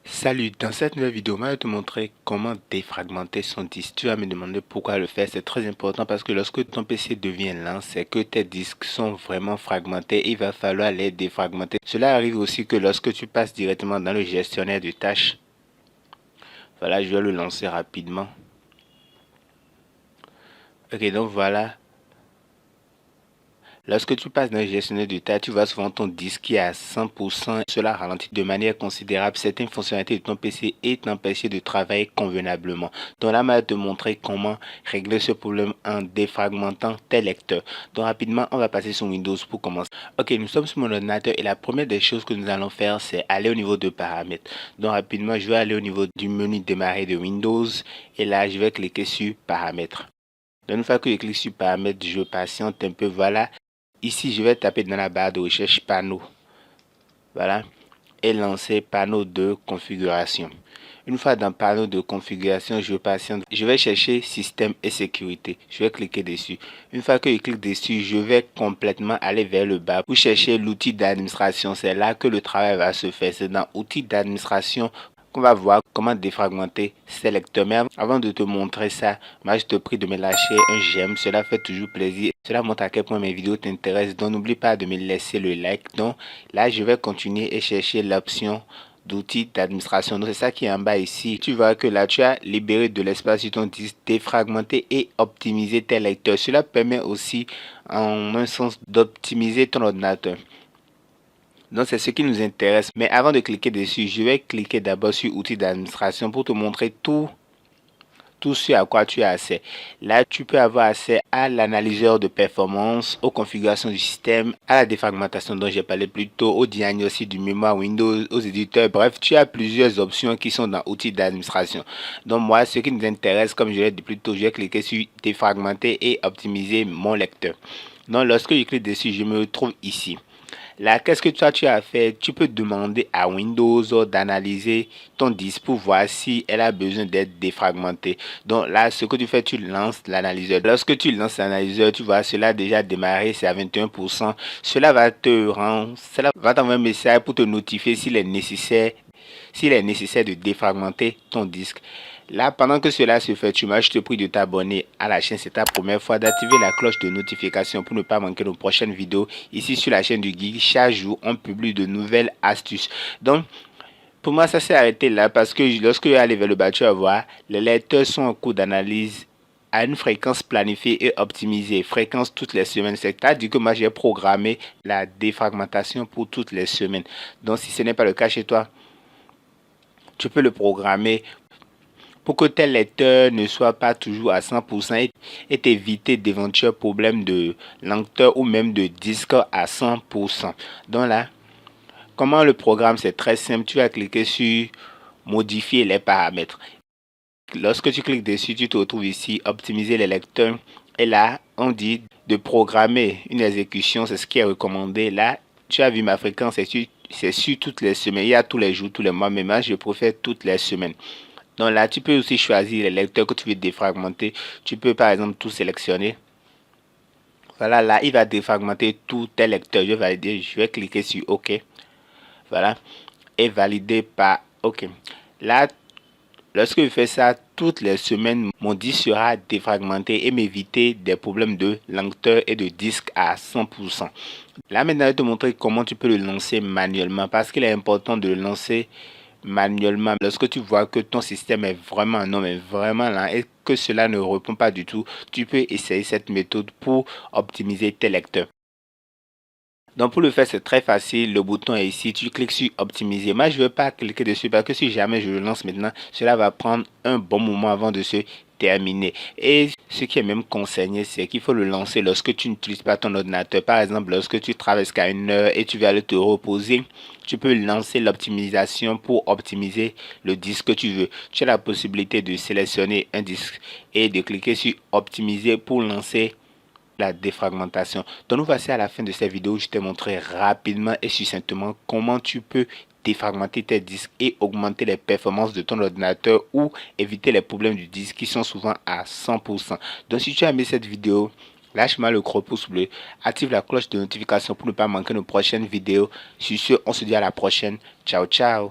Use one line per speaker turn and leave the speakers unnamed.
Salut, dans cette nouvelle vidéo, je vais te montrer comment défragmenter son disque. Tu vas me demander pourquoi le faire. C'est très important parce que lorsque ton PC devient lent, c'est que tes disques sont vraiment fragmentés. Il va falloir les défragmenter. Cela arrive aussi que lorsque tu passes directement dans le gestionnaire de tâches. Voilà, je vais le lancer rapidement. Ok, donc voilà. Lorsque tu passes dans le gestionnaire de tâches, tu vois souvent ton disque qui est à 100%. Cela ralentit de manière considérable certaines fonctionnalités de ton PC et t'empêcher de travailler convenablement. Donc là, je vais te montrer comment régler ce problème en défragmentant tes lecteurs. Donc rapidement, on va passer sur Windows pour commencer. Ok, nous sommes sur mon ordinateur et la première des choses que nous allons faire, c'est aller au niveau de paramètres. Donc rapidement, je vais aller au niveau du menu démarrer de Windows et là, je vais cliquer sur paramètres. Donc une fois que je clique sur paramètres, je patiente un peu, voilà. Ici, je vais taper dans la barre de recherche panneau. Voilà. Et lancer panneau de configuration. Une fois dans panneau de configuration, je patiente. Je vais chercher système et sécurité. Je vais cliquer dessus. Une fois que je clique dessus, je vais complètement aller vers le bas pour chercher l'outil d'administration. C'est là que le travail va se faire. C'est dans outil d'administration qu'on va voir comment défragmenter ces lecteurs. Mais avant de te montrer ça, moi je te prie de me lâcher un j'aime, cela fait toujours plaisir. Cela montre à quel point mes vidéos t'intéressent. Donc n'oublie pas de me laisser le like. Donc là je vais continuer et chercher l'option d'outils d'administration. Donc c'est ça qui est en bas ici. Tu vois que là tu as libéré de l'espace sur ton disque, défragmenter et optimiser tes lecteurs. Cela permet aussi en un sens d'optimiser ton ordinateur. Donc c'est ce qui nous intéresse. Mais avant de cliquer dessus, je vais cliquer d'abord sur outils d'administration pour te montrer tout ce à quoi tu as accès. Là, tu peux avoir accès à l'analyseur de performance, aux configurations du système, à la défragmentation dont j'ai parlé plus tôt, au diagnostic du mémoire Windows, aux éditeurs. Bref, tu as plusieurs options qui sont dans outils d'administration. Donc moi, ce qui nous intéresse, comme je l'ai dit plus tôt, je vais cliquer sur défragmenter et optimiser mon lecteur. Donc lorsque je clique dessus, je me retrouve ici. Là, qu'est-ce que toi tu as fait? Tu peux demander à Windows d'analyser ton disque pour voir si elle a besoin d'être défragmentée. Donc là, ce que tu fais, tu lances l'analyseur. Lorsque tu lances l'analyseur, tu vois, cela a déjà démarré, c'est à 21%. Cela va t'envoyer un message pour te notifier s'il est nécessaire de défragmenter ton disque. Là, pendant que cela se fait, je te prie de t'abonner à la chaîne. C'est ta première fois, d'activer la cloche de notification pour ne pas manquer nos prochaines vidéos. Ici sur la chaîne du Geek, chaque jour, on publie de nouvelles astuces. Donc, pour moi, ça s'est arrêté là parce que lorsque je vais aller vers le bas, tu vas voir, les lecteurs sont en cours d'analyse à une fréquence planifiée et optimisée. Fréquence toutes les semaines. C'est-à-dire que moi, j'ai programmé la défragmentation pour toutes les semaines. Donc, si ce n'est pas le cas chez toi, tu peux le programmer pour que tes lecteurs ne soient pas toujours à 100% et t'éviter d'éventuels problèmes de lenteur ou même de disque à 100%. Donc là, comment le programme, c'est très simple. Tu vas cliquer sur modifier les paramètres. Lorsque tu cliques dessus, tu te retrouves ici, optimiser les lecteurs. Et là, on dit de programmer une exécution, c'est ce qui est recommandé. Là, tu as vu ma fréquence, c'est sur toutes les semaines. Il y a tous les jours, tous les mois, mais moi, je préfère toutes les semaines. Donc là, tu peux aussi choisir les lecteurs que tu veux défragmenter. Tu peux par exemple tout sélectionner. Voilà, là, il va défragmenter tous tes lecteurs. Je vais cliquer sur OK. Voilà. Et valider par OK. Là, lorsque je fais ça, toutes les semaines, mon disque sera défragmenté et m'éviter des problèmes de lenteur et de disque à 100%. Là, maintenant, je vais te montrer comment tu peux le lancer manuellement parce qu'il est important de le lancer manuellement. Lorsque tu vois que ton système est vraiment non mais vraiment lent et que cela ne répond pas du tout, tu peux essayer cette méthode pour optimiser tes lecteurs. Donc pour le faire, c'est très facile. Le bouton est ici. Tu cliques sur optimiser. Moi, je ne vais pas cliquer dessus parce que si jamais je le lance maintenant, cela va prendre un bon moment avant de se terminer. Et ce qui est même conseillé, c'est qu'il faut le lancer lorsque tu n'utilises pas ton ordinateur. Par exemple, lorsque tu travailles jusqu'à 1 heure et tu vas aller te reposer, tu peux lancer l'optimisation pour optimiser le disque que tu veux. Tu as la possibilité de sélectionner un disque et de cliquer sur optimiser pour lancer la défragmentation. Donc nous voici à la fin de cette vidéo. Je t'ai montré rapidement et succinctement comment tu peux défragmenter tes disques et augmenter les performances de ton ordinateur ou éviter les problèmes du disque qui sont souvent à 100%. Donc si tu as aimé cette vidéo, lâche-moi le gros pouce bleu, active la cloche de notification pour ne pas manquer nos prochaines vidéos. Sur ce, on se dit à la prochaine. Ciao, ciao.